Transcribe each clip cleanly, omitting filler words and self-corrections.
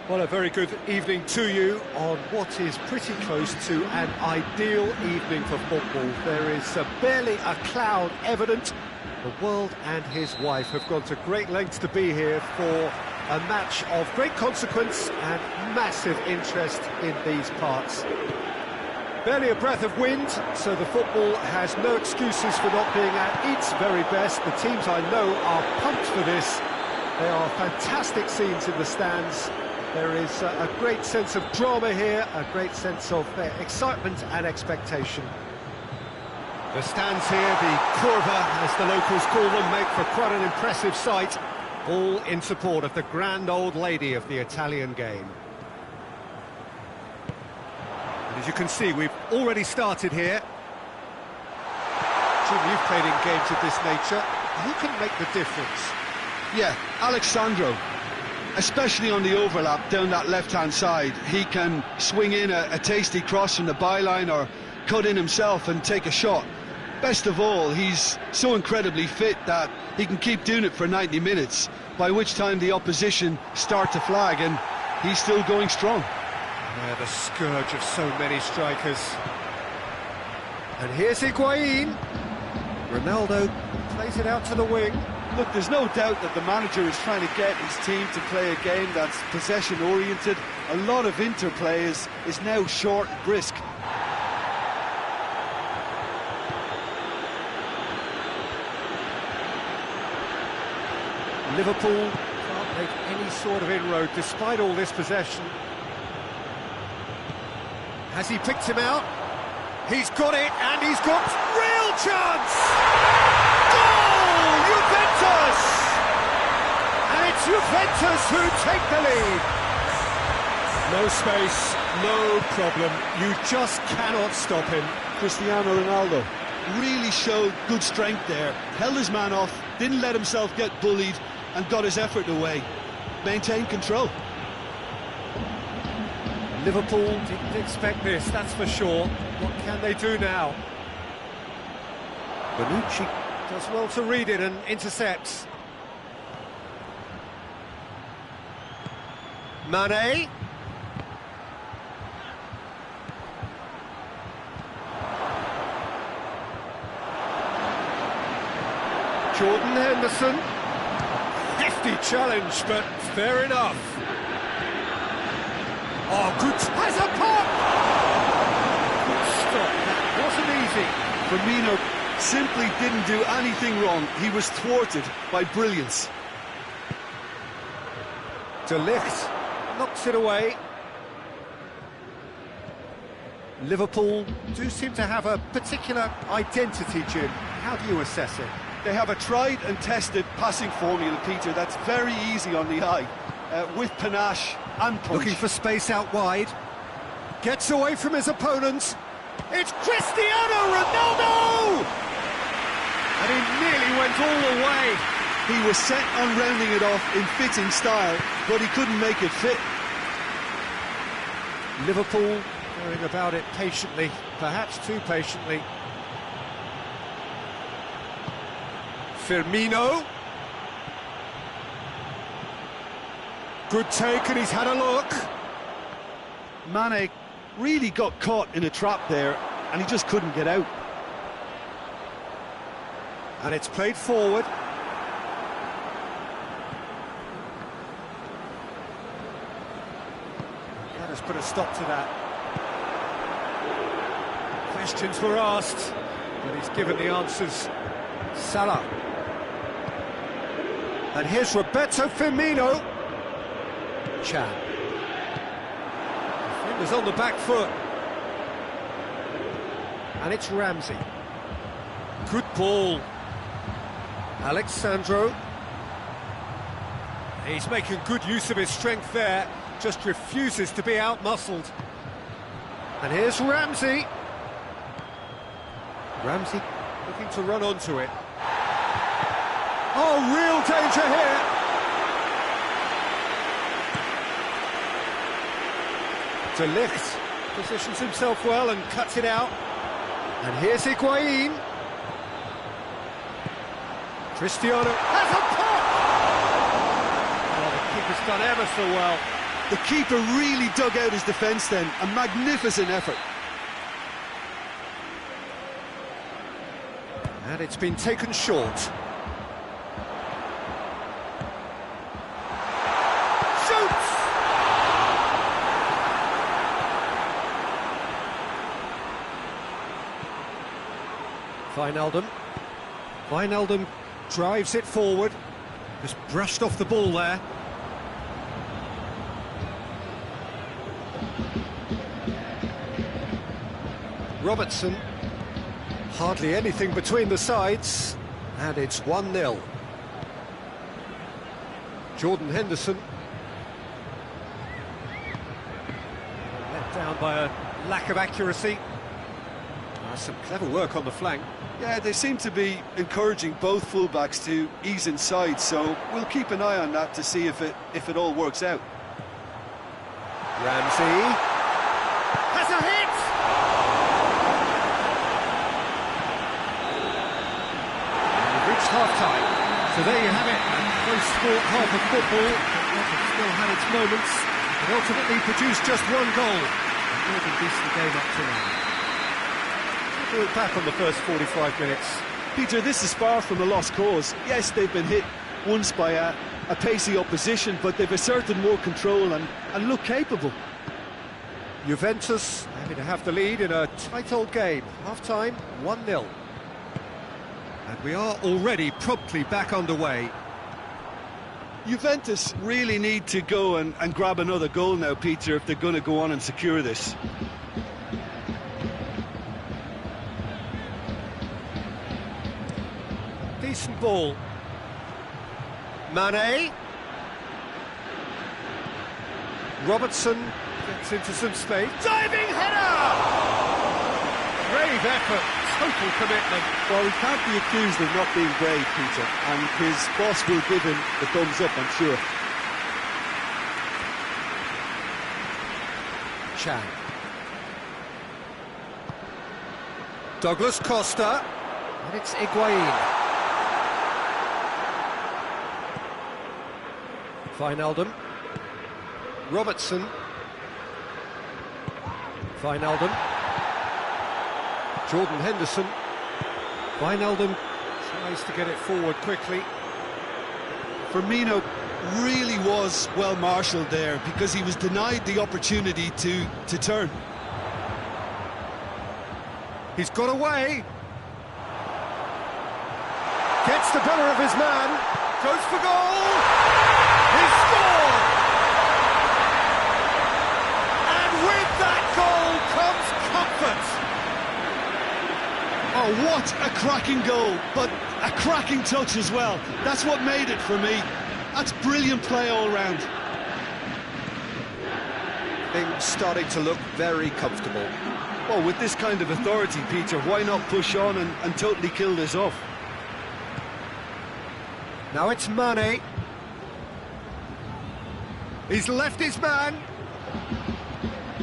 Well, a very good evening to you on what is pretty close to an ideal evening for football. There is barely a cloud evident. The world and his wife have gone to great lengths to be here for a match of great consequence and massive interest in these parts. Barely a breath of wind, so the football has no excuses for not being at its very best. The teams I know are pumped for this. There are fantastic scenes in the stands. There is a great sense of drama here, a great sense of excitement and expectation. The stands here, the curva, as the locals call them, make for quite an impressive sight, all in support of the grand old lady of the Italian game. And as you can see, we've already started here. Jim, you've played in games of this nature. Who can make the difference? Yeah, Alexandro. Especially on the overlap down that left-hand side. He can swing in a tasty cross from the byline or cut in himself and take a shot. Best of all, he's so incredibly fit that he can keep doing it for 90 minutes, by which time the opposition start to flag, and he's still going strong. Yeah, the scourge of so many strikers. And here's Higuain. Ronaldo plays it out to the wing. Look, there's no doubt that the manager is trying to get his team to play a game that's possession-oriented. A lot of interplay is now short and brisk. Liverpool can't make any sort of inroad despite all this possession. Has he picked him out? He's got it, and he's got real chance! Goal! Juventus! And it's Juventus who take the lead. No space, no problem. You just cannot stop him. Cristiano Ronaldo Really showed good strength there, held his man off, didn't let himself get bullied, and got his effort away. Maintained control. Liverpool didn't expect this, that's for sure. What can they do now? Bonucci does well to read it and intercepts. Mane. Jordan Henderson. Hefty challenge, but fair enough. Oh, good, has a pop! Good stop, that wasn't easy. Firmino simply didn't do anything wrong. He was thwarted by brilliance. De Ligt knocks it away. Liverpool do seem to have a particular identity, Jim. How do you assess it? They have a tried and tested passing formula, Peter, that's very easy on the eye, with panache and punch. Looking for space out wide. Gets away from his opponents. It's Cristiano Ronaldo! And he nearly went all the way. He was set on rounding it off in fitting style, but he couldn't make it fit. Liverpool going about it patiently, perhaps too patiently. Firmino. Good take, and he's had a look. Mane really got caught in a trap there, and he just couldn't get out. And it's played forward. That has put a stop to that. Questions were asked, but he's given the answers. Salah. And here's Roberto Firmino. Chan. Fingers on the back foot. And it's Ramsey. Good ball. Alexandro. He's making good use of his strength there. Just refuses to be out-muscled. And here's Ramsey. Ramsey looking to run onto it. Oh, real danger here. De Ligt positions himself well and cuts it out. And here's Higuain. Cristiano has a pop! Oh, the keeper's done ever so well. The keeper really dug out his defence then. A magnificent effort. And it's been taken short. Shoots! Wijnaldum drives it forward. Just brushed off the ball there. Robertson. Hardly anything between the sides. And it's 1-0. Jordan Henderson. Let down by a lack of accuracy. Some clever work on the flank. Yeah, they seem to be encouraging both fullbacks to ease inside, so we'll keep an eye on that to see if it all works out. Ramsey has a hit! And we've reached half-time. So there you have it. A close sport half of football. It still had its moments. It ultimately produced just one goal. A more than decent game up to now. Look back on the first 45 minutes. Peter, this is far from a lost cause. Yes, they've been hit once by a pacey opposition, but they've asserted more control and look capable. Juventus happy to have the lead in a tight old game. Half-time, 1-0. And we are already promptly back underway. Juventus really need to go and grab another goal now, Peter, if they're going to go on and secure this. Decent ball. Mane. Robertson gets into some space. Diving header! Brave effort, total commitment. Well, he can't be accused of not being brave, Peter, and his boss will give him the thumbs up, I'm sure. Chan. Douglas Costa. And it's Higuain. Wijnaldum. Robertson. Wijnaldum. Jordan Henderson. Wijnaldum tries to get it forward quickly. Firmino really was well marshalled there because he was denied the opportunity to turn. He's got away. Gets the better of his man. Goes for goal. He scored! And with that goal comes comfort. Oh, what a cracking goal, but a cracking touch as well. That's what made it for me. That's brilliant play all round. Things starting to look very comfortable. Well, with this kind of authority, Peter, why not push on and totally kill this off? Now it's Mane. He's left his man.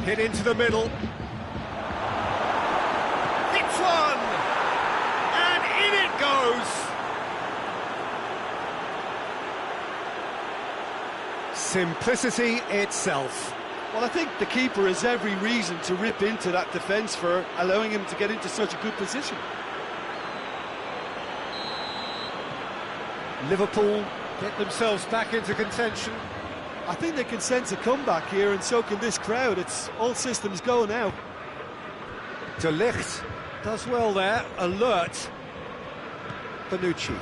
Hit into the middle. Hits one! And in it goes! Simplicity itself. Well, I think the keeper has every reason to rip into that defence for allowing him to get into such a good position. Liverpool get themselves back into contention. I think they can sense a comeback here, and so can this crowd. It's all systems go now. De Ligt does well there, alert. Bonucci.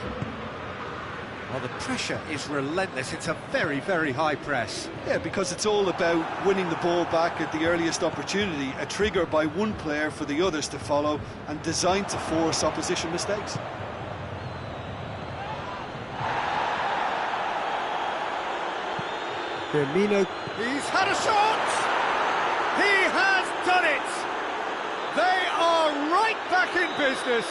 Well, the pressure is relentless. It's a very, very high press. Yeah, because it's all about winning the ball back at the earliest opportunity, a trigger by one player for the others to follow, and designed to force opposition mistakes. Firmino. He's had a shot! He has done it! They are right back in business!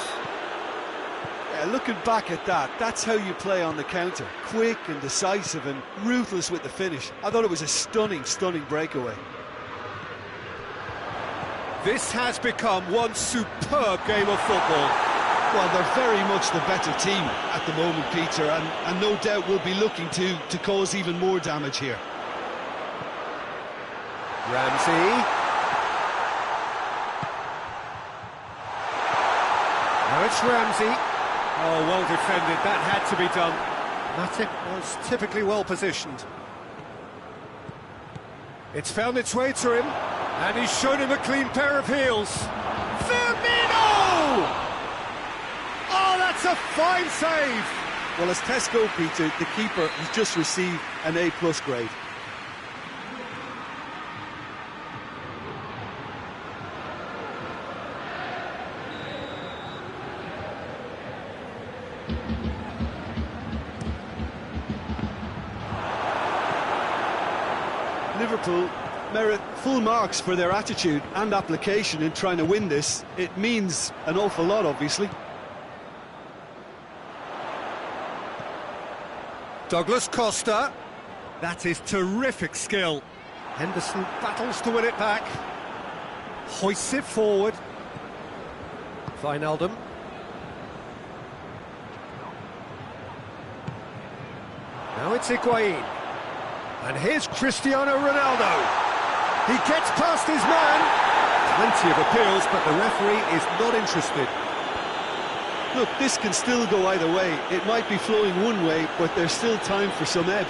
Yeah, looking back at that, that's how you play on the counter. Quick and decisive and ruthless with the finish. I thought it was a stunning, stunning breakaway. This has become one superb game of football. Well, they're very much the better team at the moment, Peter, and no doubt will be looking to cause even more damage here. Ramsey. Now it's Ramsey. Oh, well defended, that had to be done. Matic was typically well positioned. It's found its way to him, and he's shown him a clean pair of heels. Firmino! Oh, that's a fine save! Well, as tests go, Peter, the keeper has just received an A+ grade. Liverpool merit full marks for their attitude and application in trying to win this. It means an awful lot, obviously. Douglas Costa. That is terrific skill. Henderson battles to win it back. Hoists it forward. Wijnaldum. Now it's Higuain. And here's Cristiano Ronaldo. He gets past his man. Plenty of appeals, but the referee is not interested. Look, this can still go either way. It might be flowing one way, but there's still time for some ebb.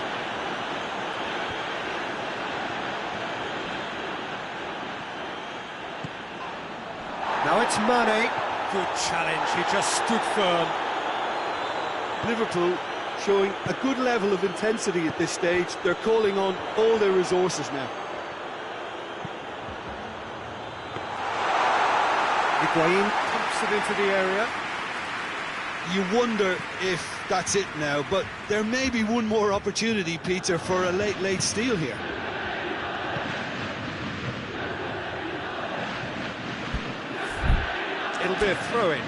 Now it's Mane. Good challenge, he just stood firm. Liverpool showing a good level of intensity at this stage. They're calling on all their resources now. Higuain pumps it into the area. You wonder if that's it now, but there may be one more opportunity, Peter, for a late steal here. It'll be a throw-in.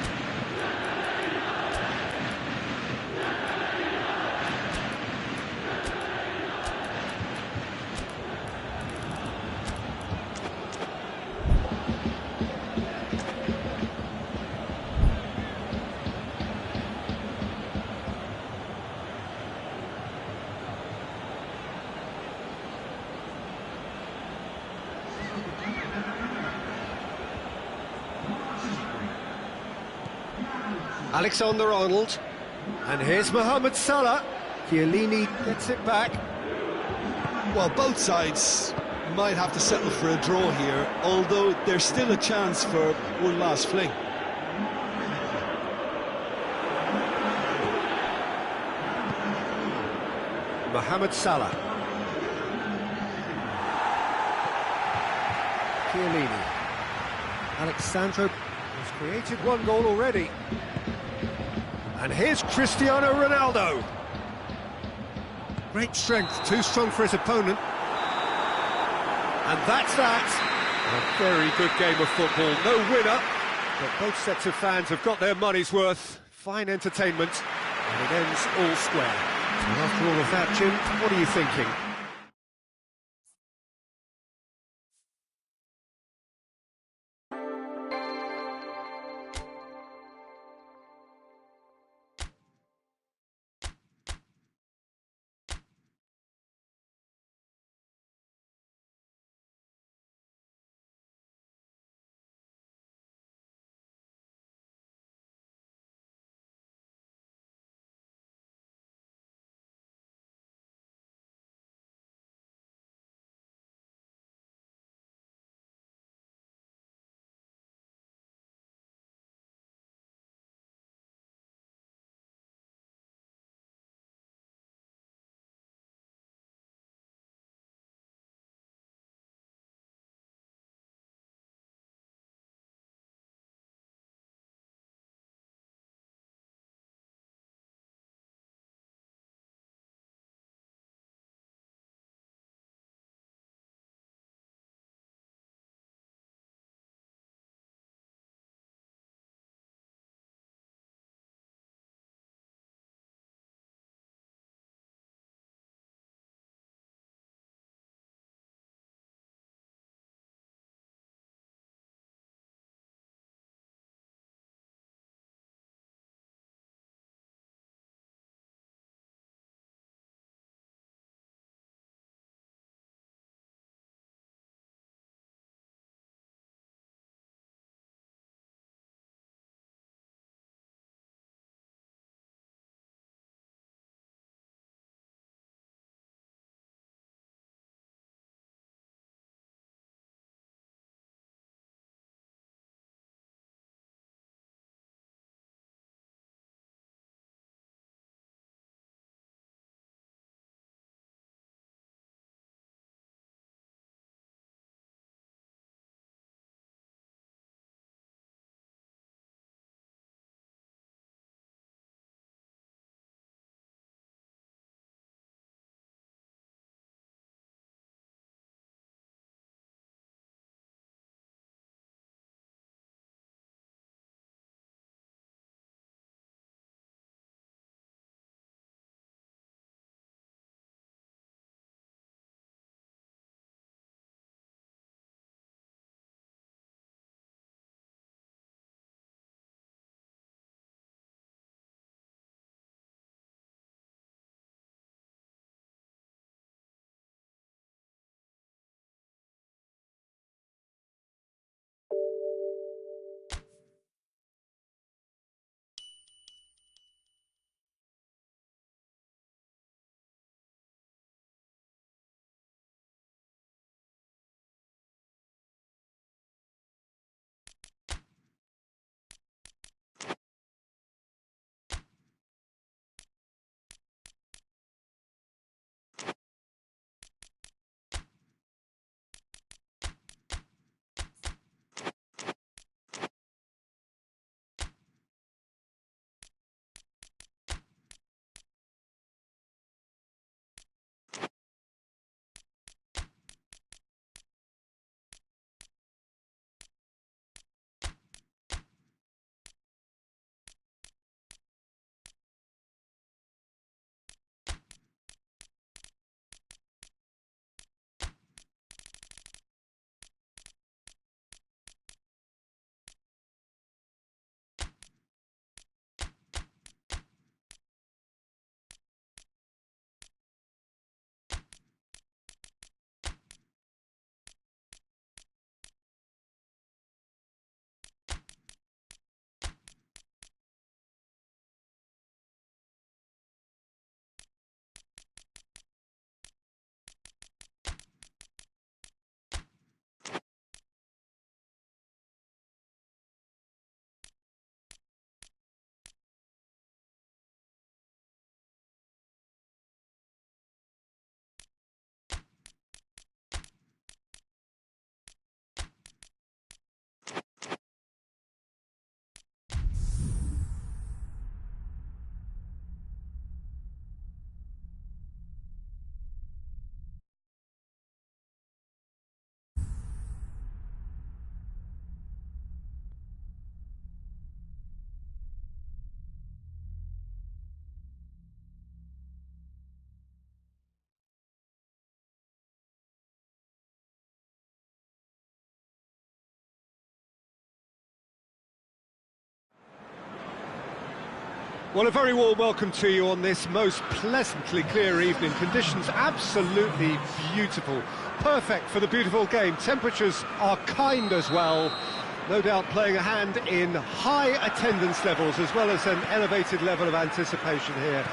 Alexander-Arnold, and here's Mohamed Salah. Chiellini gets it back. Well, both sides might have to settle for a draw here, although there's still a chance for one last fling. Mohamed Salah. Chiellini. Alexandro has created one goal already. And here's Cristiano Ronaldo. Great strength, too strong for his opponent. And that's that. A very good game of football. No winner, but both sets of fans have got their money's worth. Fine entertainment, and it ends all square. And after all of that, Jim, what are you thinking? Well, a very warm welcome to you on this most pleasantly clear evening. Conditions absolutely beautiful. Perfect for the beautiful game. Temperatures are kind as well. No doubt playing a hand in high attendance levels as well as an elevated level of anticipation here.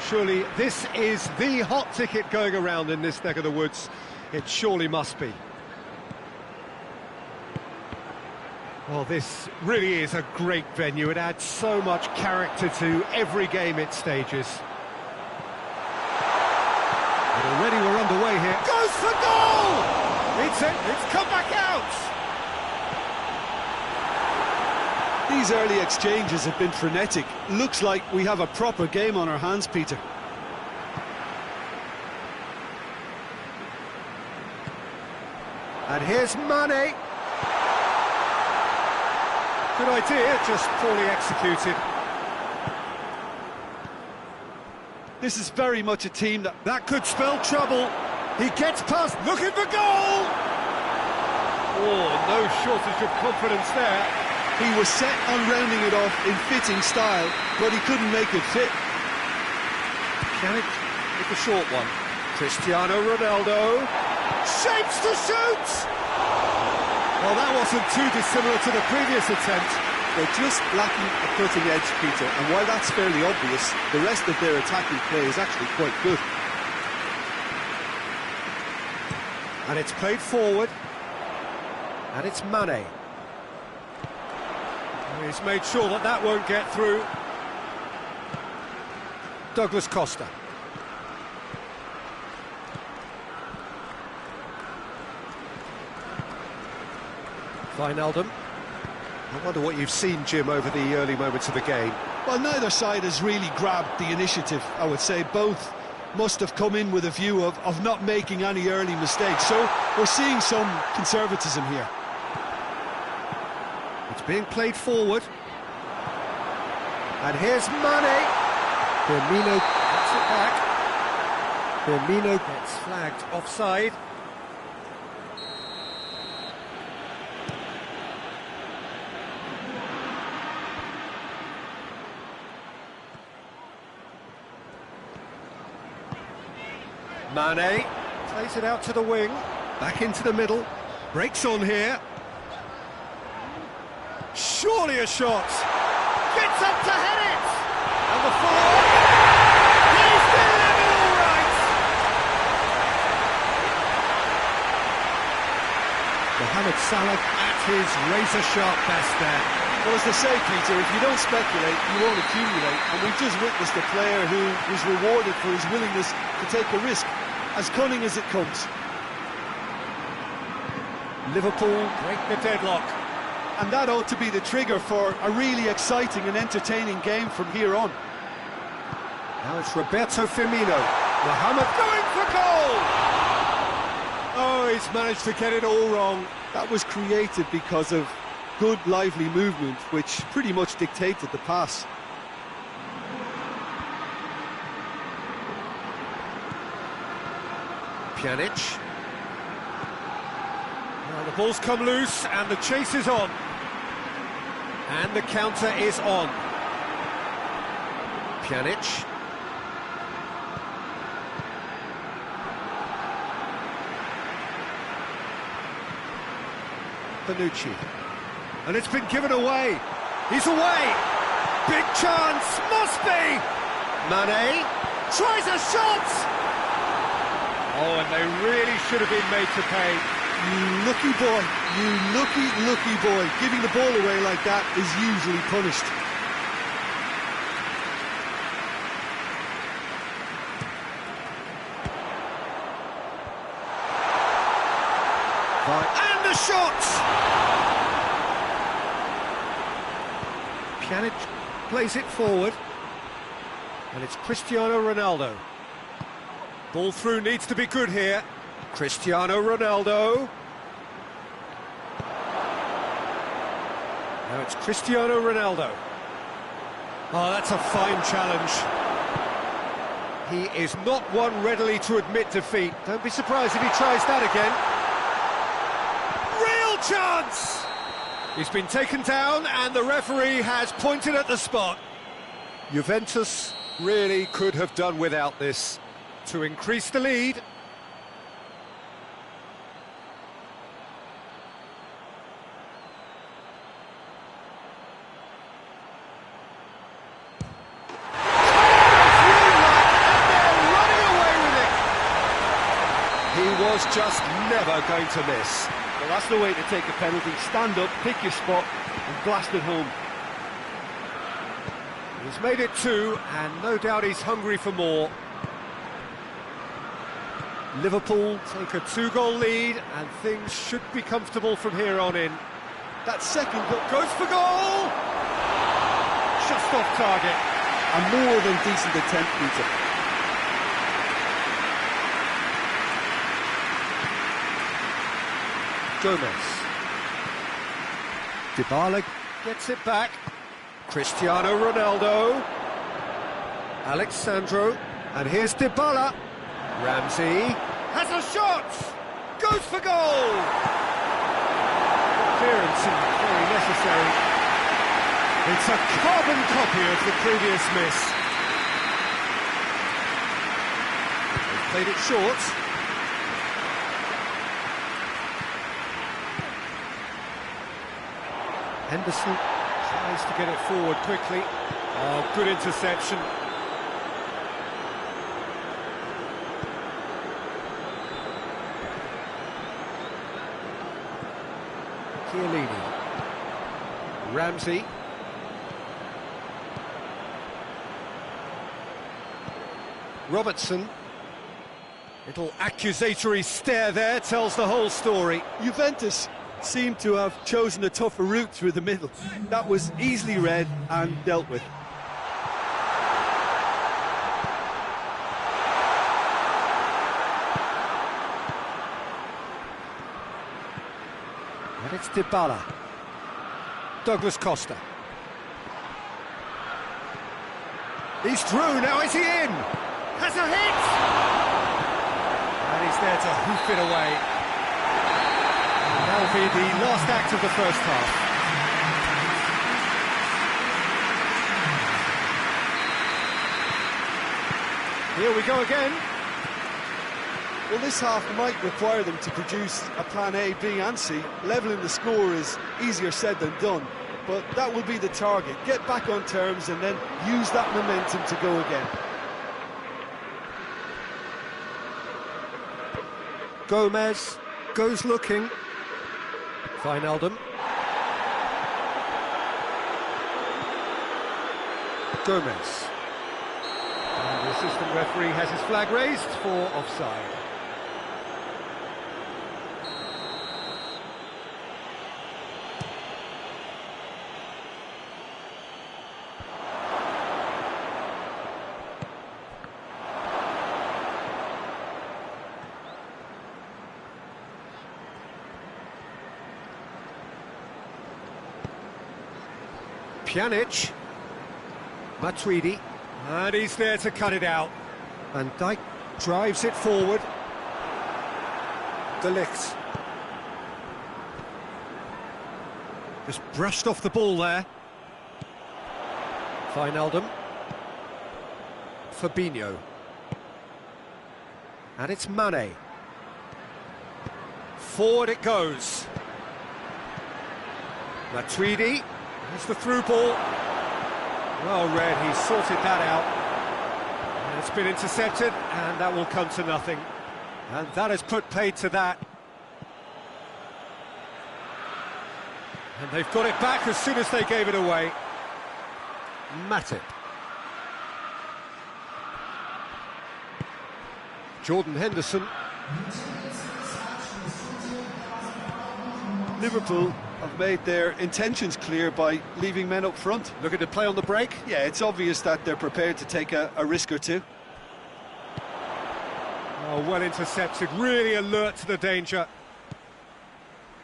Surely this is the hot ticket going around in this neck of the woods. It surely must be. Well, this really is a great venue. It adds so much character to every game it stages. But already we're underway here. Goes for goal! It's come back out! These early exchanges have been frenetic. Looks like we have a proper game on our hands, Peter. And here's Mane. Good idea, just poorly executed. This is very much a team that could spell trouble. He gets past, looking for goal! Oh, no shortage of confidence there. He was set on rounding it off in fitting style, but he couldn't make it fit. Can it with the short one? Cristiano Ronaldo shapes to shoot! Well, that wasn't too dissimilar to the previous attempt. They're just lacking a cutting edge, Peter, and while that's fairly obvious, the rest of their attacking play is actually quite good. And it's played forward. And it's Mane. He's made sure that that won't get through. Douglas Costa. Wijnaldum. I wonder what you've seen, Jim, over the early moments of the game. Well, neither side has really grabbed the initiative, I would say. Both must have come in with a view of not making any early mistakes. So we're seeing some conservatism here. It's being played forward. And here's Mane. Firmino gets it back. Firmino gets flagged offside. Mane plays it out to the wing, back into the middle, breaks on here. Surely a shot. Gets up to head it. And the follow-up. He's delivered all right. Mohamed Salah at his razor-sharp best there. Well, as they say, Peter, if you don't speculate, you won't accumulate. And we've just witnessed a player who was rewarded for his willingness to take a risk, as cunning as it comes. Liverpool break the deadlock. And that ought to be the trigger for a really exciting and entertaining game from here on. Now it's Roberto Firmino. Mohamed going for goal! Oh, he's managed to get it all wrong. That was created because of good, lively movement, which pretty much dictated the pass. Pjanic. Well, the ball's come loose and the chase is on. And the counter is on. Pjanic. Bonucci. And it's been given away. He's away. Big chance. Must be. Mane tries a shot. Oh, and they really should have been made to pay. You lucky boy, you lucky boy. Giving the ball away like that is usually punished. And the shot! Pjanic plays it forward. And it's Cristiano Ronaldo. Ball through needs to be good here. Cristiano Ronaldo. Now it's Cristiano Ronaldo. Oh, that's a fine challenge. He is not one readily to admit defeat. Don't be surprised if he tries that again. Real chance! He's been taken down and the referee has pointed at the spot. Juventus really could have done without this to increase the lead. He was just never going to miss. Well, that's the way to take a penalty. Stand up, pick your spot, and blast it home. He's made it 2, and no doubt he's hungry for more. Liverpool take a 2-goal lead, and things should be comfortable from here on in. That second Goes for goal! Just off target. a more than decent attempt, Peter. Gomez. Dybala gets it back. Cristiano Ronaldo. Alexandro. And here's Dybala. Ramsey has a shot! Goes for goal! Clearance isn't very necessary. It's a carbon copy of the previous miss. They've played it short. Henderson tries to get it forward quickly. Oh, good interception. Chiellini. Ramsey. Robertson. Little accusatory stare there tells the whole story. Juventus seemed to have chosen a tougher route through the middle. That was easily read and dealt with. And it's Dybala. Douglas Costa. He's through, now is he in? Has a hit! And he's there to hoof it away. And that'll be the last act of the first half. Here we go again. Well, this half might require them to produce a plan A, B and C. Levelling the score is easier said than done, but that will be the target. Get back on terms and then use that momentum to go again. Gomez goes looking. Wijnaldum. Gomez. And the assistant referee has his flag raised for offside. Pjanic, Matuidi, and he's there to cut it out. Van Dijk drives it forward. De Ligt. Just brushed off the ball there. Wijnaldum. Fabinho. And it's Mane. Forward it goes. Matuidi. Here's the through ball. Well read, he sorted that out. And it's been intercepted, and that will come to nothing. And that has put paid to that. And they've got it back as soon as they gave it away. Matip. Jordan Henderson. Liverpool have made their intentions clear by leaving men up front. Looking to play on the break. Yeah, it's obvious that they're prepared to take a risk or two. Oh, well intercepted, really alert to the danger.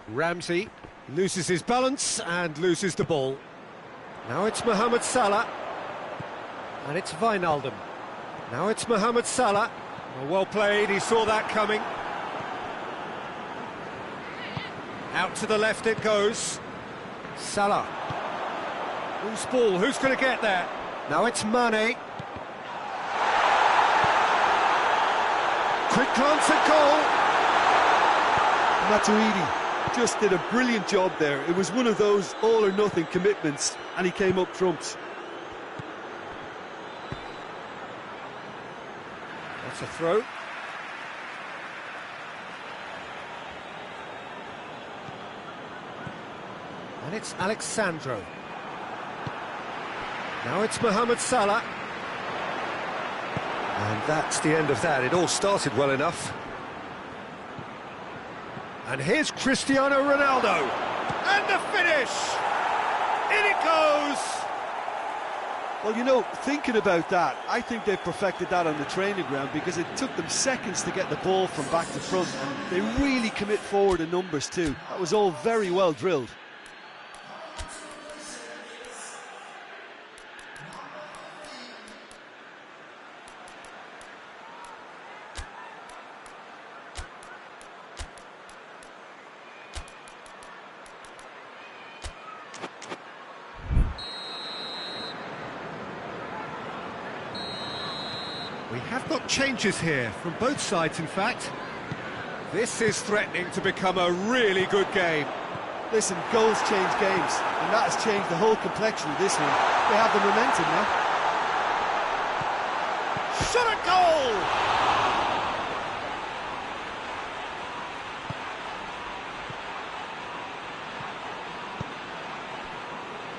Ramsey loses his balance and loses the ball. Now it's Mohamed Salah. And it's Wijnaldum. Now it's Mohamed Salah. Well played, he saw that coming. Out to the left it goes. Salah. Loose ball, who's going to get there? Now it's Mane. Quick glance at goal. Matuidi just did a brilliant job there. It was one of those all-or-nothing commitments, and he came up trumps. That's a throw. And it's Alexandro. Now it's Mohamed Salah. And that's the end of that. It all started well enough. And here's Cristiano Ronaldo. And the finish! In it goes! Well, you know, thinking about that, I think they perfected that on the training ground because it took them seconds to get the ball from back to front, and they really commit forward in numbers too. That was all very well drilled. We have got changes here, from both sides in fact. This is threatening to become a really good game. Listen, goals change games, and that has changed the whole complexion of this one. They have the momentum now. Shot at goal!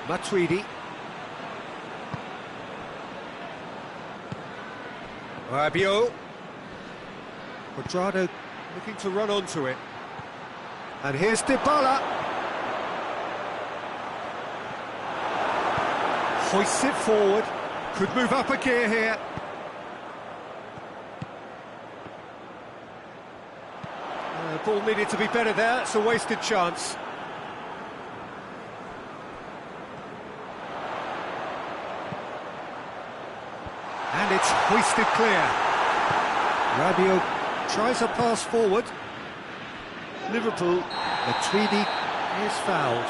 Matuidi. Rabiot. Quadrado looking to run onto it. And here's Dybala. Hoists it forward. Could move up a gear here. The ball needed to be better there. It's a wasted chance. And it's hoisted clear. Rabiot tries a pass forward. Liverpool. Matuidi is fouled.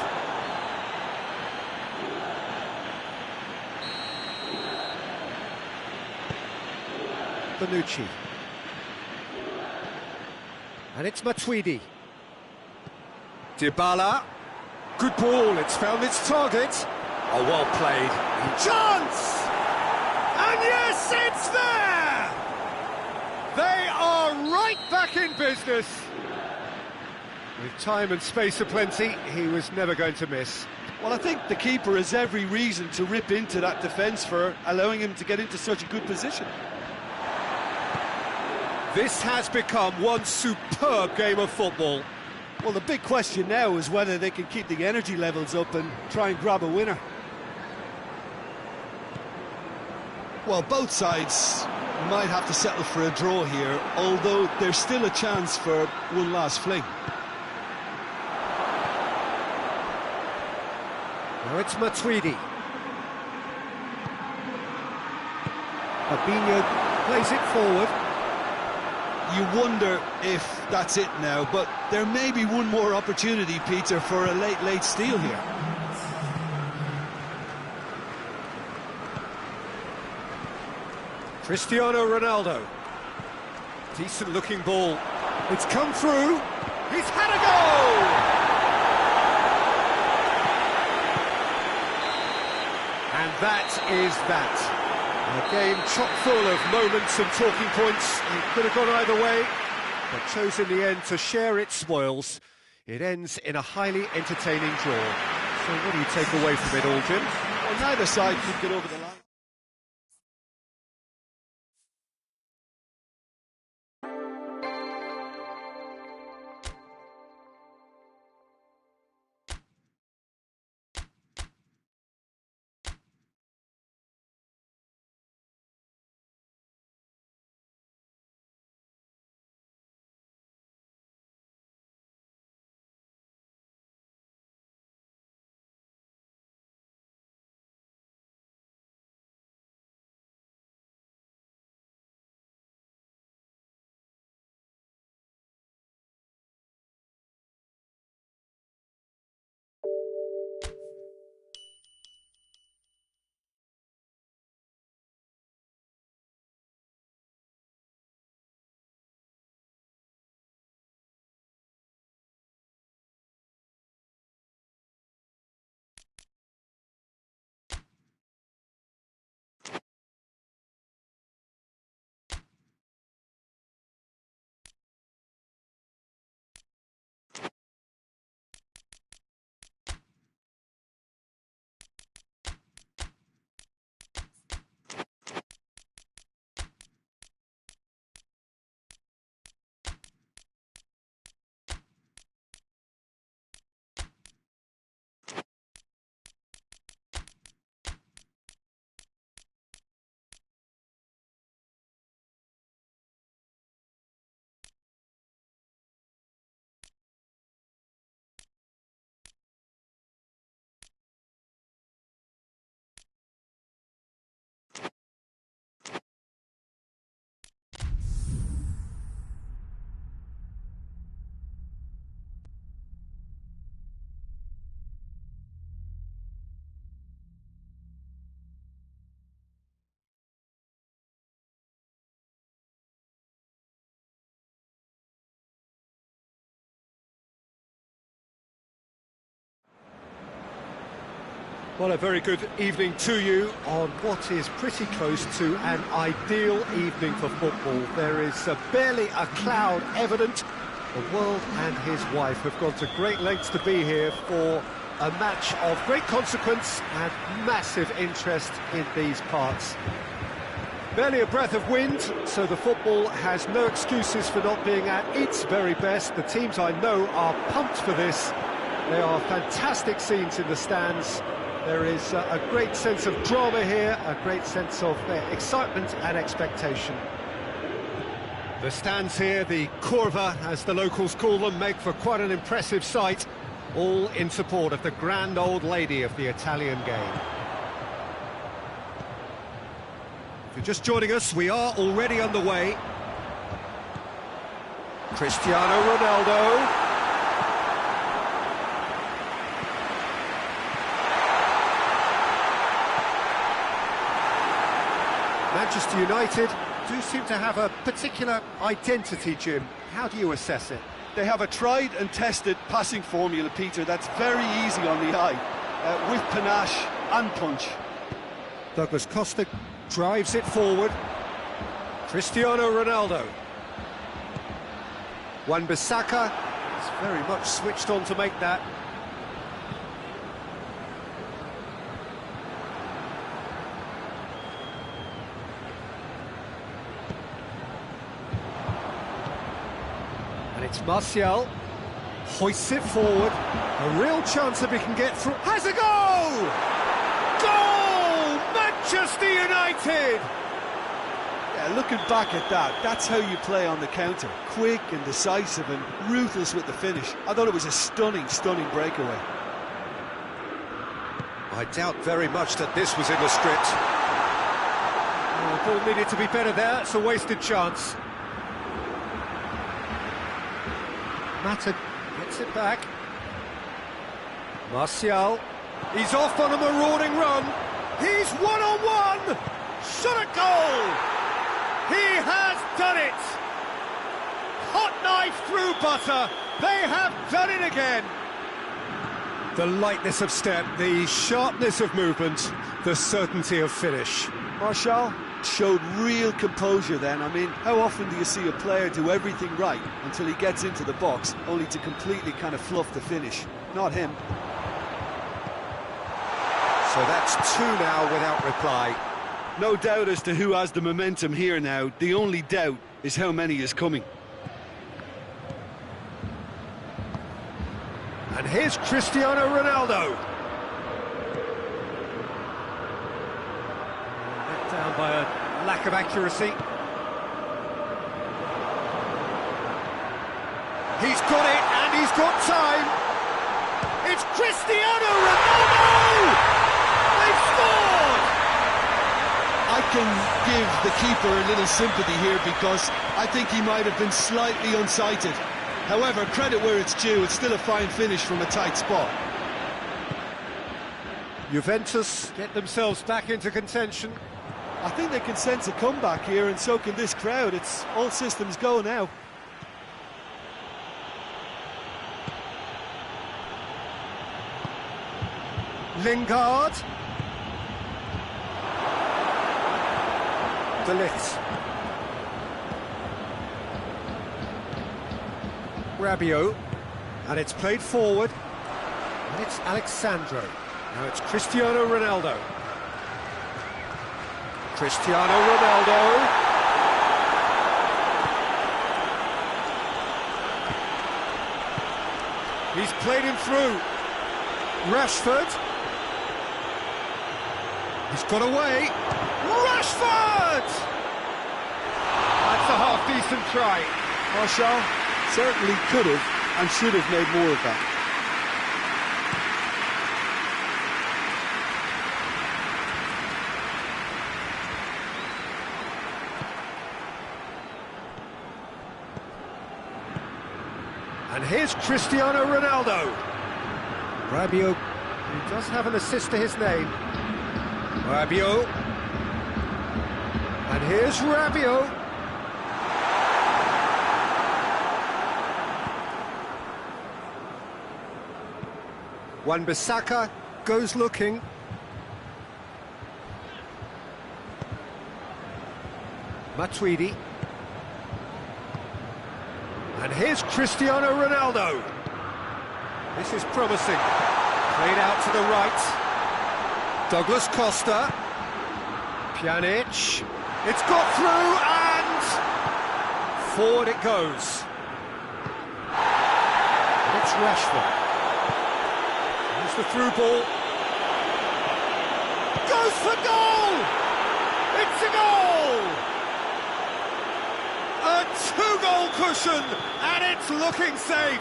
Bonucci. And it's Matuidi. Dybala. Good ball, it's found its target. Oh, well played. Chance! And yes, it's there! They are right back in business. With time and space aplenty, he was never going to miss. Well, I think the keeper has every reason to rip into that defence for allowing him to get into such a good position. This has become one superb game of football. Well, the big question now is whether they can keep the energy levels up and try and grab a winner. Well, both sides might have to settle for a draw here, although there's still a chance for one last fling. Now it's Matuidi. Fabinho plays it forward. You wonder if that's it now, but there may be one more opportunity, Peter, for a late steal here. Cristiano Ronaldo. Decent looking ball. It's come through. He's had a goal! And that is that. A game chock full of moments and talking points. It could have gone either way, but chose in the end to share its spoils. It ends in a highly entertaining draw. So what do you take away from it all, Jim? Well, neither side could get over the line. Well, a very good evening to you on what is pretty close to an ideal evening for football. There is barely a cloud evident. The world and his wife have gone to great lengths to be here for a match of great consequence and massive interest in these parts. Barely a breath of wind, so the football has no excuses for not being at its very best. The teams I know are pumped for this. There are fantastic scenes in the stands. There is a great sense of drama here, a great sense of excitement and expectation. The stands here, the curva, as the locals call them, make for quite an impressive sight, all in support of the grand old lady of the Italian game. If you're just joining us, we are already underway. Cristiano Ronaldo. Manchester United do seem to have a particular identity, Jim. How do you assess it? They have a tried and tested passing formula, Peter, that's very easy on the eye, with panache and punch. Douglas Costa drives it forward. Cristiano Ronaldo. Wan-Bissaka is very much switched on to make that. And it's Martial. Hoists it forward. A real chance if he can get through. Has a goal! Goal! Manchester United! Yeah, looking back at that, that's how you play on the counter. Quick and decisive and ruthless with the finish. I thought it was a stunning, stunning breakaway. I doubt very much that this was in the script. Oh, the ball needed to be better there. It's a wasted chance. Mata gets it back. Martial. He's off on a marauding run. He's one-on-one. Shot a goal. He has done it. Hot knife through butter. They have done it again. The lightness of step, the sharpness of movement, the certainty of finish. Martial showed real composure then. I mean, how often do you see a player do everything right until he gets into the box, only to completely kind of fluff the finish? Not him. So that's two now without reply. No doubt as to who has the momentum here now. The only doubt is how many is coming. And here's Cristiano Ronaldo. Let down by a lack of accuracy. He's got it, and he's got time. It's Cristiano Ronaldo! They've scored! I can give the keeper a little sympathy here because I think he might have been slightly unsighted. However, credit where it's due, it's still a fine finish from a tight spot. Juventus get themselves back into contention. I think they can sense a comeback here, and so can this crowd. It's all systems go now. Lingard. De Ligt. Rabiot. And it's played forward. And it's Alexandro. Now it's Cristiano Ronaldo. Cristiano Ronaldo. He's played him through. Rashford. He's got away. Rashford! That's a half-decent try. Martial certainly could have and should have made more of that. And here's Cristiano Ronaldo. Rabiot, who does have an assist to his name. Rabiot. And here's Rabiot. Wan-Bissaka goes looking. Matuidi. And here's Cristiano Ronaldo. This is promising. Played out to the right. Douglas Costa. Pjanic. It's got through and forward it goes. And it's Rashford. Here's the through ball. Goes for goal! It's a goal! A two-goal cushion, and it's looking safe.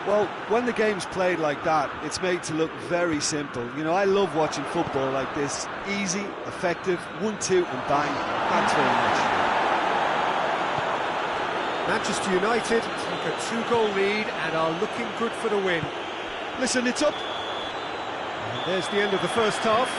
Well, when the game's played like that, it's made to look very simple. You know, I love watching football like this. Easy, effective, 1-2 and bang. Thanks very much. Manchester United take a two-goal lead and are looking good for the win. Listen, it's up. And there's the end of the first half.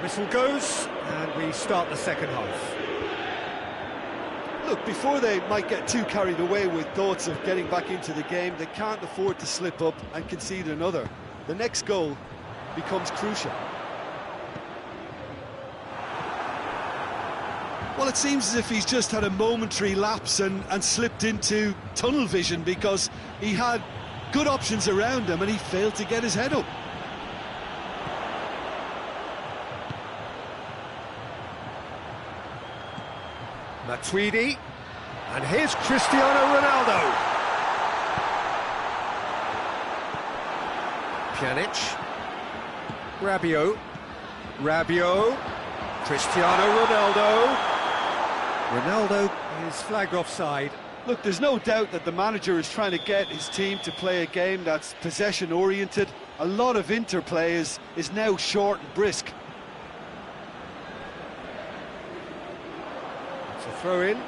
Whistle goes, and we start the second half. Look, before they might get too carried away with thoughts of getting back into the game, they can't afford to slip up and concede another. The next goal becomes crucial. Well, it seems as if he's just had a momentary lapse and slipped into tunnel vision, because he had good options around him and he failed to get his head up. Matuidi, and here's Cristiano Ronaldo. Pjanic, Rabiot, Cristiano Ronaldo. Ronaldo is flagged offside. Look, there's no doubt that the manager is trying to get his team to play a game that's possession-oriented. A lot of interplay is now short and brisk. It's a throw-in.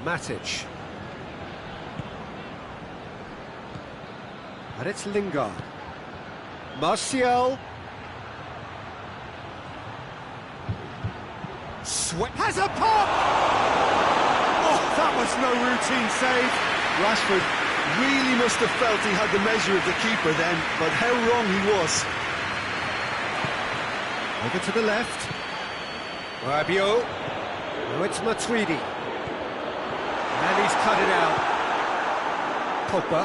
Matic. And it's Lingard. Martial. Has a pop! Oh, that was no routine save. Rashford really must have felt he had the measure of the keeper then, but how wrong he was. Over to the left. Rabiot. Now it's Matuidi. And he's cut it out. Pogba.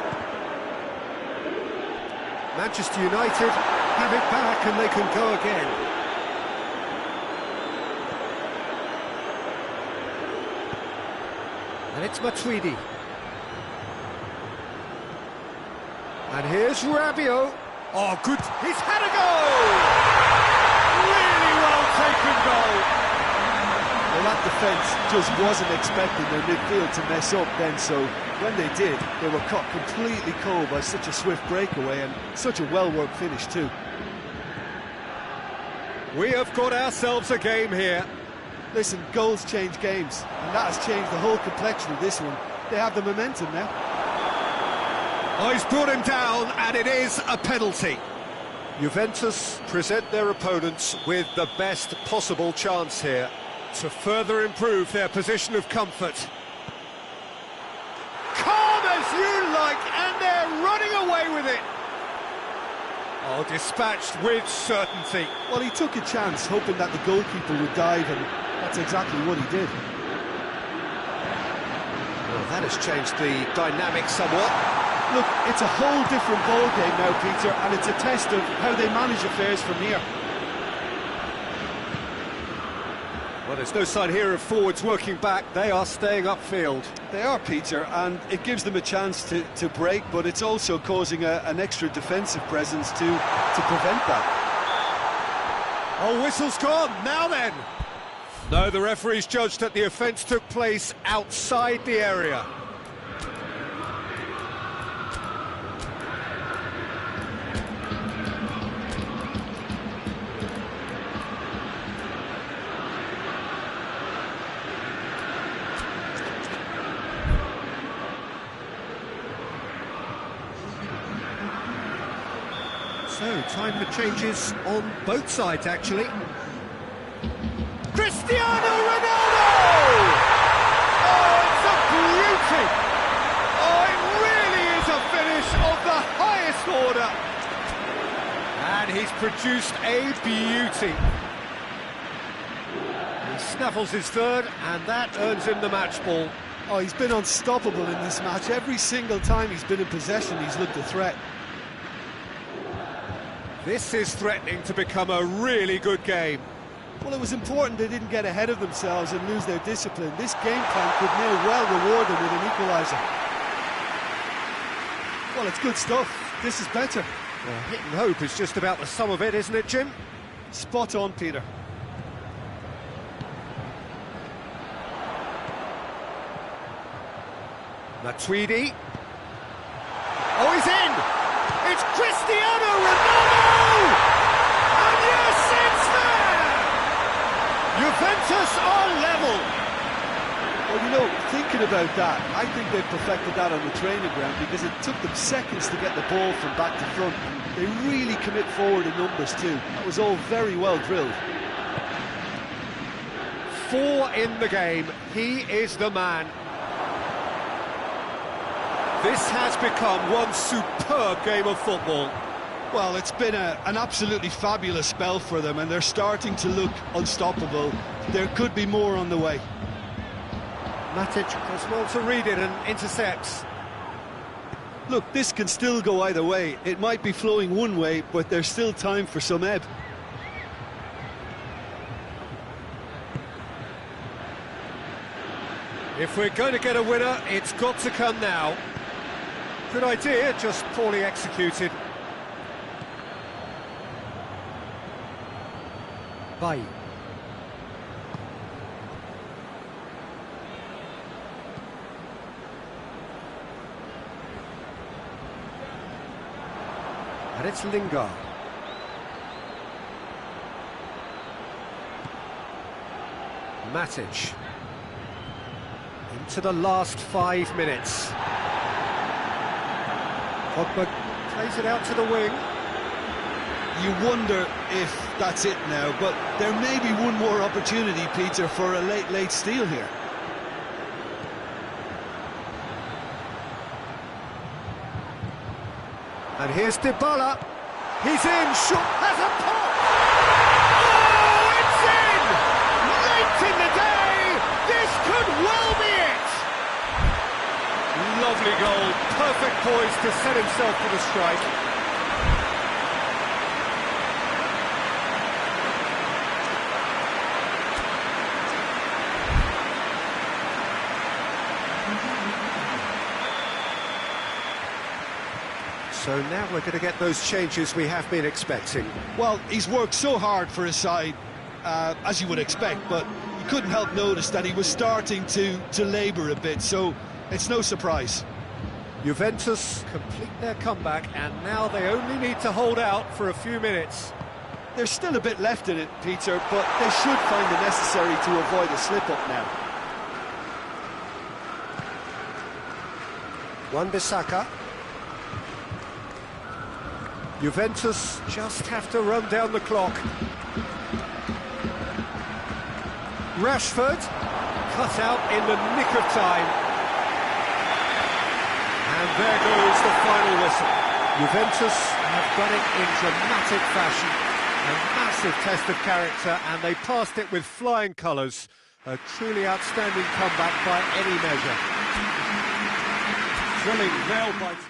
Manchester United have it back and they can go again. And it's Matuidi. And here's Rabiot. Oh, good. He's had a goal! Really well taken goal. Well, that defence just wasn't expecting their midfield to mess up then, so when they did, they were caught completely cold by such a swift breakaway and such a well-worked finish too. We have got ourselves a game here. Listen, goals change games, and that has changed the whole complexion of this one. They have the momentum now. Oh, he's brought him down, and it is a penalty. Juventus present their opponents with the best possible chance here to further improve their position of comfort. Calm as you like, and they're running away with it. Oh, dispatched with certainty. Well, he took a chance, hoping that the goalkeeper would dive, and that's exactly what he did. Well, that has changed the dynamic somewhat. Look, it's a whole different ball game now, Peter, and it's a test of how they manage affairs from here. Well, there's no sign here of forwards working back. They are staying upfield. They are, Peter, and it gives them a chance to break, but it's also causing an extra defensive presence to prevent that. Oh, whistle's gone. Now then. No, the referee's judged that the offence took place outside the area. So, time for changes on both sides, actually. Cristiano Ronaldo! Oh, it's a beauty! Oh, it really is a finish of the highest order. And he's produced a beauty. He snaffles his third, and that earns him the match ball. Oh, he's been unstoppable in this match. Every single time he's been in possession, he's looked a threat. This is threatening to become a really good game. Well, it was important they didn't get ahead of themselves and lose their discipline. This game plan could now well reward them with an equaliser. Well, it's good stuff. This is better. Well, hit and hope is just about the sum of it, isn't it, Jim? Spot on, Peter. Matuidi. Oh, he's in! It's Cristiano Ronaldo! And yes, it's there! Juventus are level. Well, you know, thinking about that, I think they perfected that on the training ground because it took them seconds to get the ball from back to front. They really commit forward in numbers too. That was all very well drilled. 4 in the game. He is the man. This has become one superb game of football. Well, it's been an absolutely fabulous spell for them, and they're starting to look unstoppable. There could be more on the way. Matic does well to read it and intercepts. Look, this can still go either way. It might be flowing one way, but there's still time for some ebb. If we're going to get a winner, it's got to come now. Good idea, just poorly executed. Bye. And it's Lingard. Matic. Into the last 5 minutes. Pogba plays it out to the wing. You wonder if that's it now, but there may be one more opportunity, Peter, for a late steal here. And here's Dybala. He's in, has a pop! Oh, it's in! Late in the day! This could well be it! Lovely goal, perfect poise to set himself for the strike. So now we're going to get those changes we have been expecting. Well, he's worked so hard for his side, as you would expect, but you couldn't help notice that he was starting to labour a bit, so it's no surprise. Juventus complete their comeback, and now they only need to hold out for a few minutes. There's still a bit left in it, Peter, but they should find it necessary to avoid a slip-up now. Wan-Bissaka. Juventus just have to run down the clock. Rashford, cut out in the nick of time. And there goes the final whistle. Juventus have done it in dramatic fashion. A massive test of character, and they passed it with flying colours. A truly outstanding comeback by any measure. Thrilling, nail-biting.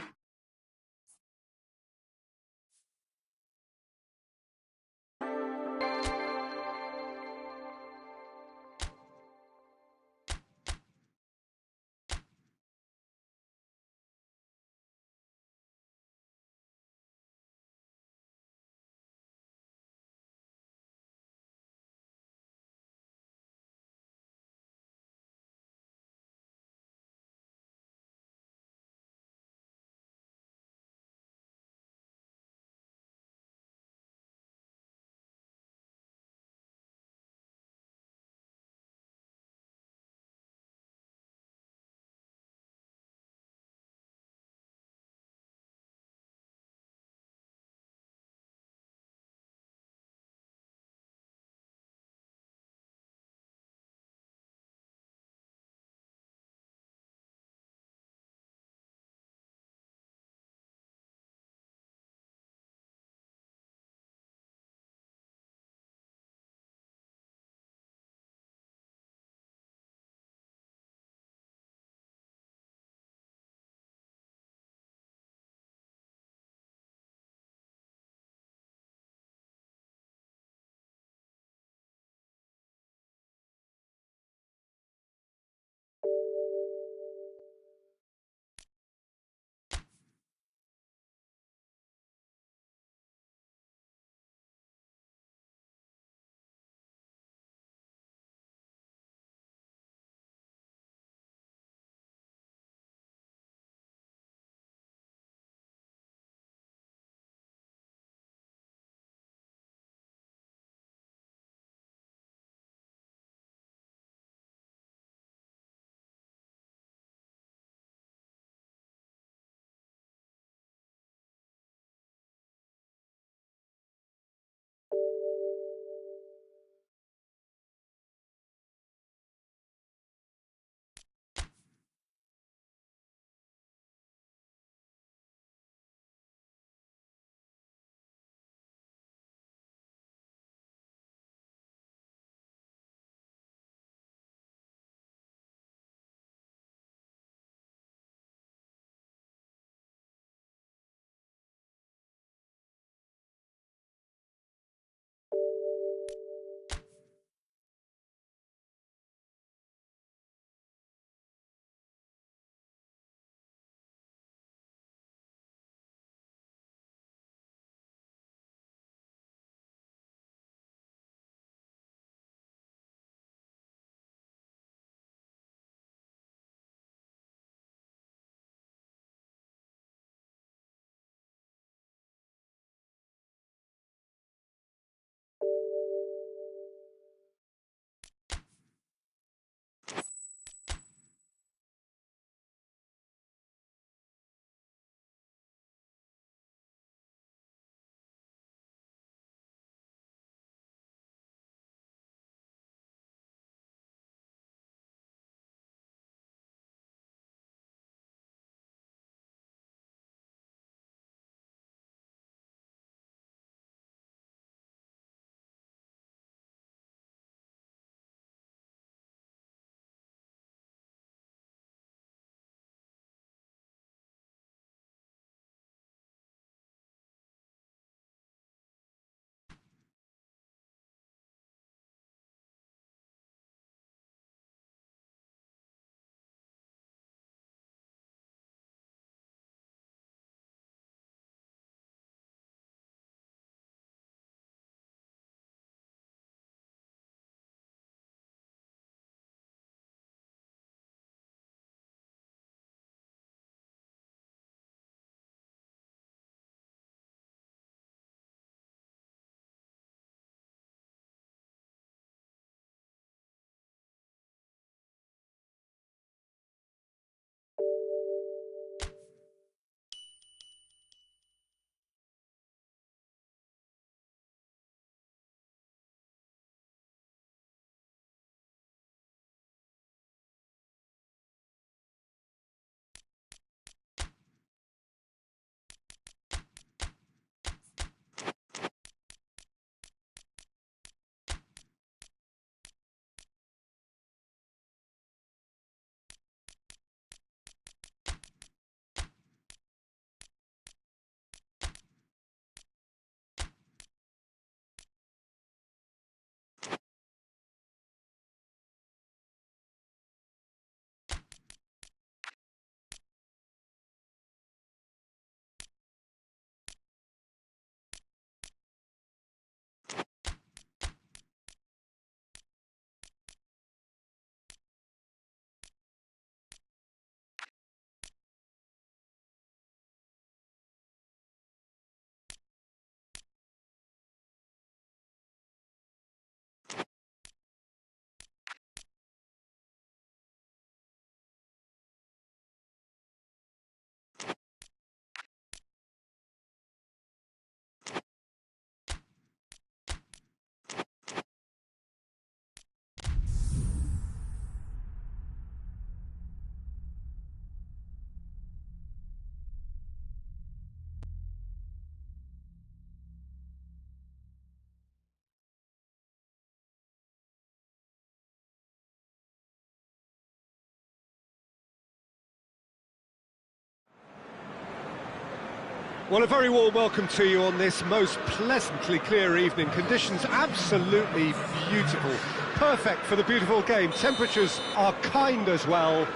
Well, a very warm welcome to you on this most pleasantly clear evening. Conditions absolutely beautiful. Perfect for the beautiful game. Temperatures are kind as well.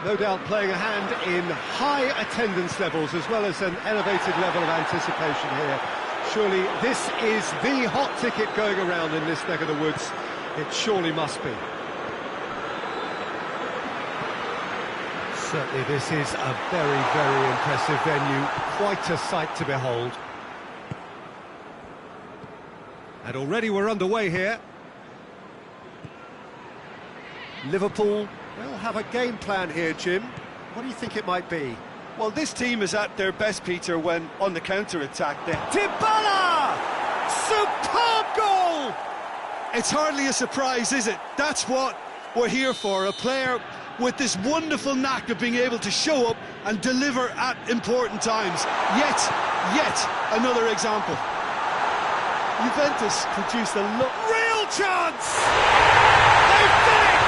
No doubt playing a hand in high attendance levels as well as an elevated level of anticipation here. Surely this is the hot ticket going around in this neck of the woods. It surely must be. Certainly this is a very, very impressive venue. Quite a sight to behold. And already we're underway here. Liverpool will have a game plan here, Jim. What do you think it might be? Well, this team is at their best, Peter, when on the counter-attack. Dybala! Superb goal! It's hardly a surprise, is it? That's what we're here for, a player with this wonderful knack of being able to show up and deliver at important times. Yet another example. Juventus produced a real chance! They've done it!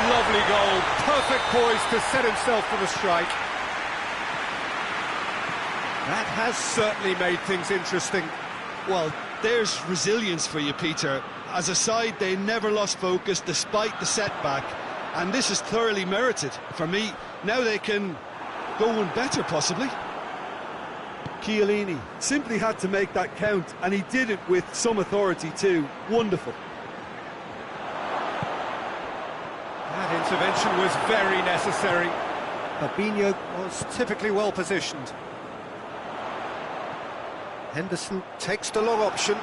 Lovely goal, perfect poise to set himself for the strike. That has certainly made things interesting. Well, there's resilience for you, Peter. As a side, they never lost focus despite the setback, and this is thoroughly merited. For me, now they can go one better, possibly. Chiellini simply had to make that count, and he did it with some authority too. Wonderful. That intervention was very necessary. Fabinho was typically well positioned. Henderson takes the long option.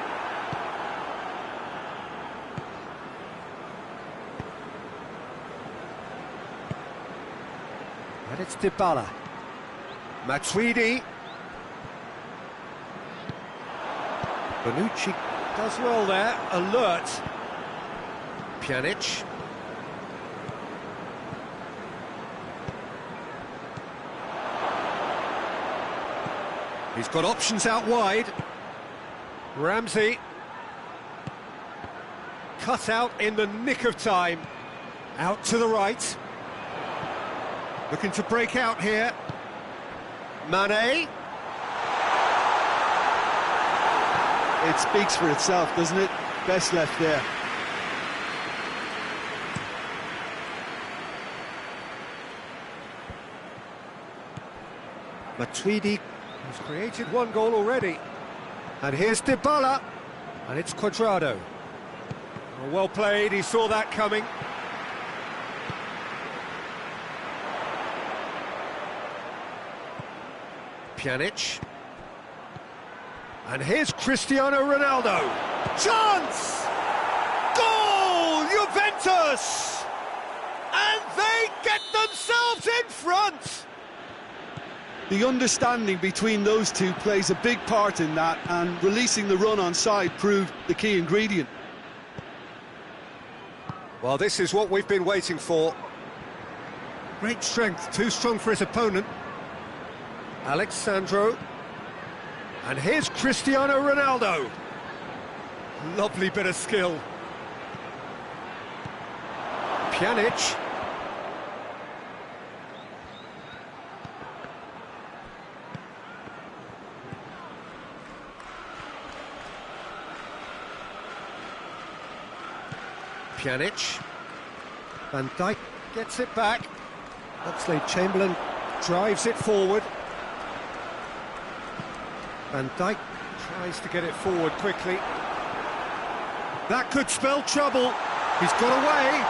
And it's Dybala. Matuidi. Bonucci does well there, alert. Pjanic. He's got options out wide. Ramsey. Cut out in the nick of time. Out to the right. Looking to break out here. Mane. It speaks for itself, doesn't it? Best left there. Matuidi has created one goal already. And here's Dybala. And it's Cuadrado. Well played, he saw that coming. Pjanic. And here's Cristiano Ronaldo. Chance! Goal! Juventus! And they get themselves in front! The understanding between those two plays a big part in that, and releasing the run on side proved the key ingredient. Well, this is what we've been waiting for. Great strength, too strong for his opponent. Alexandro. And here's Cristiano Ronaldo. Lovely bit of skill. Pjanic. Pjanic. Van Dijk gets it back. Oxlade-Chamberlain drives it forward. Van Dijk tries to get it forward quickly. That could spell trouble. He's got away.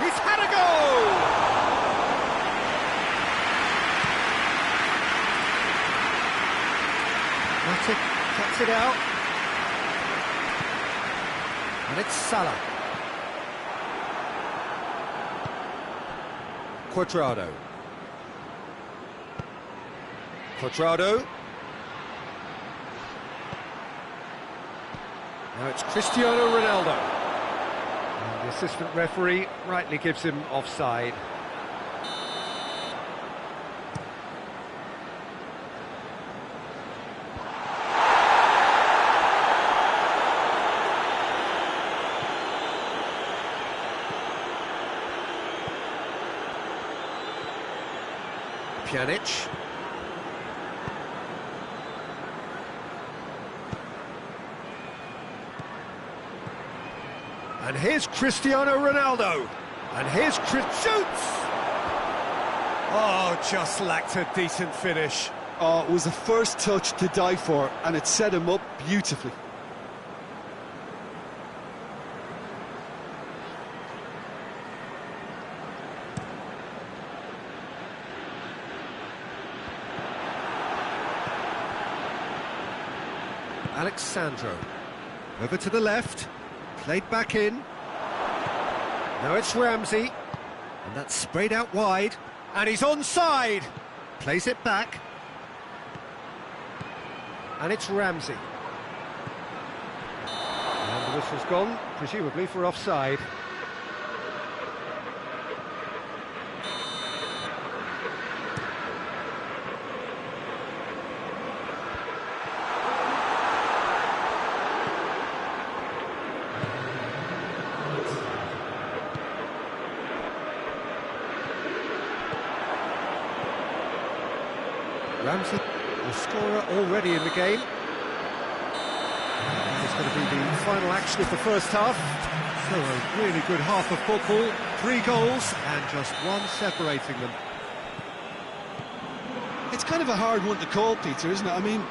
He's had a go! Matic cuts it out. And it's Salah. Cuadrado. Cuadrado. Now it's Cristiano Ronaldo. And the assistant referee rightly gives him offside. Pjanic. And here's Cristiano Ronaldo. And here's Chris shoots! Oh, just lacked a decent finish. Oh, it was a first touch to die for, and it set him up beautifully. Alexandro. Over to the left. Played back in. Now it's Ramsey. And that's sprayed out wide. And he's onside. Plays it back. And it's Ramsey. And the whistle's gone, presumably for offside. Ramsey, the scorer already in the game. It's going to be the final action of the first half. So a really good half of football, 3 goals and just one separating them. It's kind of a hard one to call, Peter, isn't it? I mean,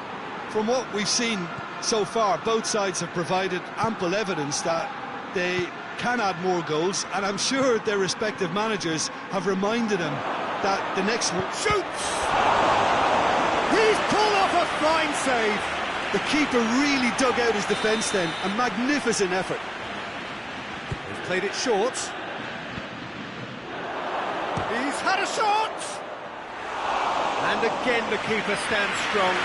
from what we've seen so far, both sides have provided ample evidence that they can add more goals, and I'm sure their respective managers have reminded them that the next one Shoots! He's pulled off a fine save. The keeper really dug out his defence then. A magnificent effort. He's played it short. He's had a shot! And again the keeper stands strong.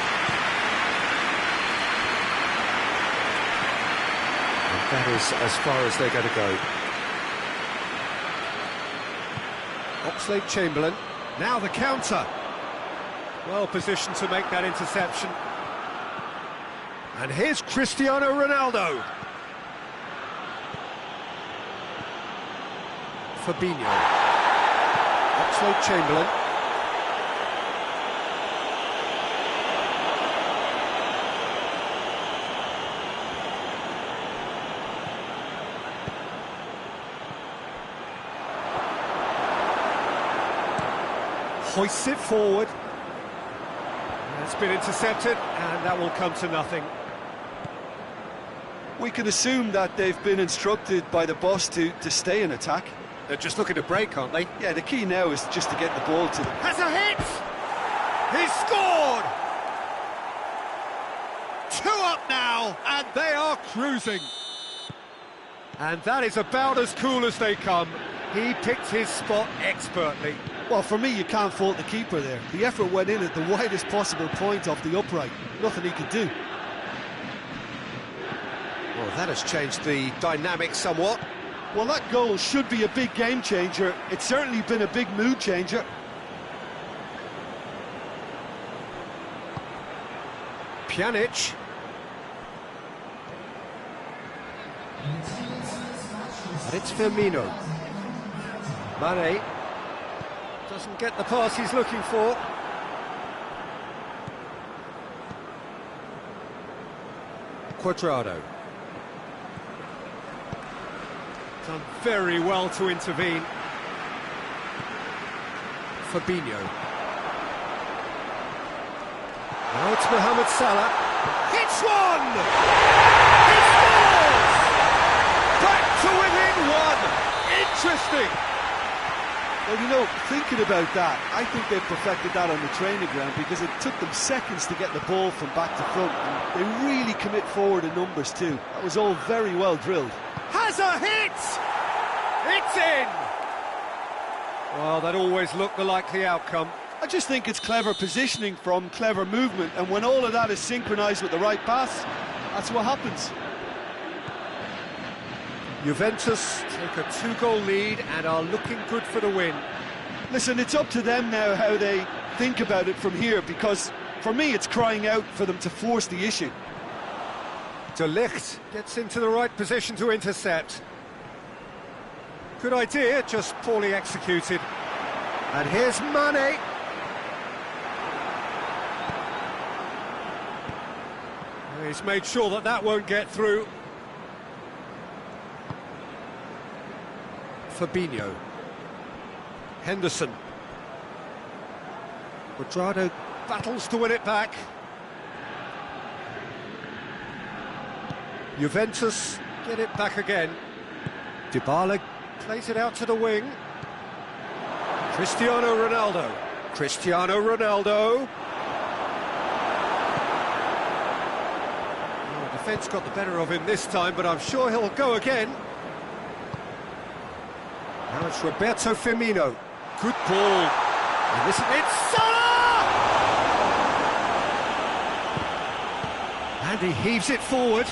And that is as far as they're going to go. Oxlade-Chamberlain. Now the counter. Well positioned to make that interception. And here's Cristiano Ronaldo. Fabinho. Oxlade-Chamberlain. Hoists it forward. It's been intercepted, and that will come to nothing. We can assume that they've been instructed by the boss to stay in attack. They're just looking to break, aren't they? Yeah, the key now is just to get the ball to them. Has a hit! He's scored! 2 up now, and they are cruising. And that is about as cool as they come. He picked his spot expertly. Well, for me, you can't fault the keeper there. The effort went in at the widest possible point off the upright. Nothing he could do. Well, that has changed the dynamic somewhat. Well, that goal should be a big game changer. It's certainly been a big mood changer. Pjanic. And it's Firmino. Mane. Doesn't get the pass he's looking for. Cuadrado. Done very well to intervene. Fabinho. Now it's Mohamed Salah. Hits one! He scores! Back to within 1. Interesting. Well, you know, thinking about that, I think they perfected that on the training ground because it took them seconds to get the ball from back to front, and they really commit forward in numbers too. That was all very well drilled. Has a hit! It's in! Well, that always looked the likely outcome. I just think it's clever positioning from clever movement, and when all of that is synchronised with the right pass, that's what happens. Juventus take a 2-goal lead and are looking good for the win. Listen, it's up to them now how they think about it from here, because for me it's crying out for them to force the issue. De Ligt gets into the right position to intercept. Good idea, just poorly executed. And here's Mane. He's made sure that that won't get through. Fabinho. Henderson. Quadrado battles to win it back. Juventus get it back again. Dybala plays it out to the wing. Cristiano Ronaldo. Cristiano Ronaldo. Oh, defence got the better of him this time, but I'm sure he'll go again. Now it's Roberto Firmino. Good ball. And listen, it's Salah! And he heaves it forward.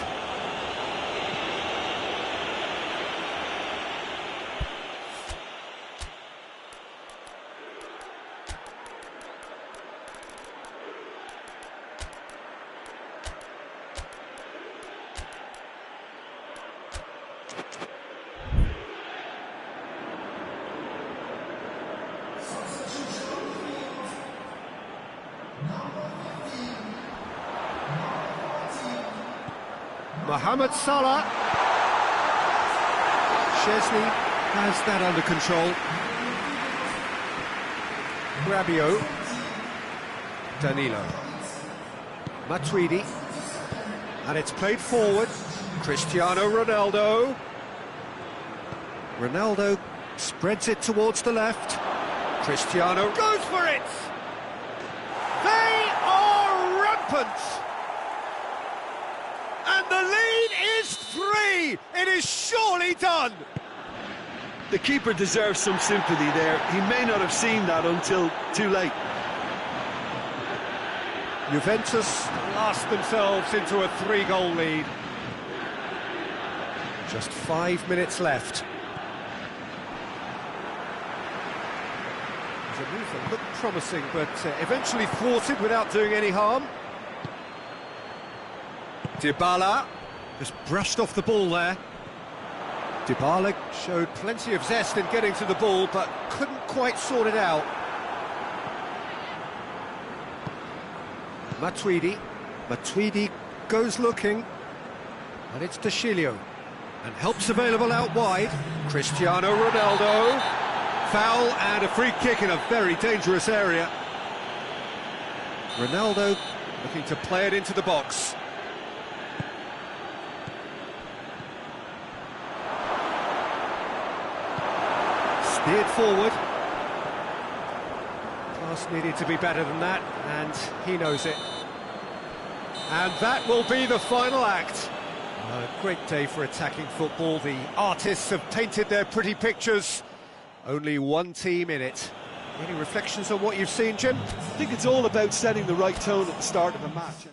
Mohamed Salah. Chesney has that under control. Rabiot. Danilo. Matuidi. And it's played forward. Cristiano Ronaldo. Ronaldo spreads it towards the left. Cristiano goes for it! They are rampant! And the lead is 3! It is surely done! The keeper deserves some sympathy there. He may not have seen that until too late. Juventus last themselves into a 3-goal lead. Just 5 minutes left. The move that looked promising, but eventually thwarted without doing any harm. Dybala has brushed off the ball there. Dybala showed plenty of zest in getting to the ball, but couldn't quite sort it out. Matuidi. Matuidi goes looking. And it's De Chilio. And help's available out wide. Cristiano Ronaldo. Foul and a free kick in a very dangerous area. Ronaldo looking to play it into the box. Steered forward. Pass needed to be better than that, and he knows it. And that will be the final act. A great day for attacking football. The artists have painted their pretty pictures. Only one team in it. Any reflections on what you've seen, Jim? I think it's all about setting the right tone at the start of a match.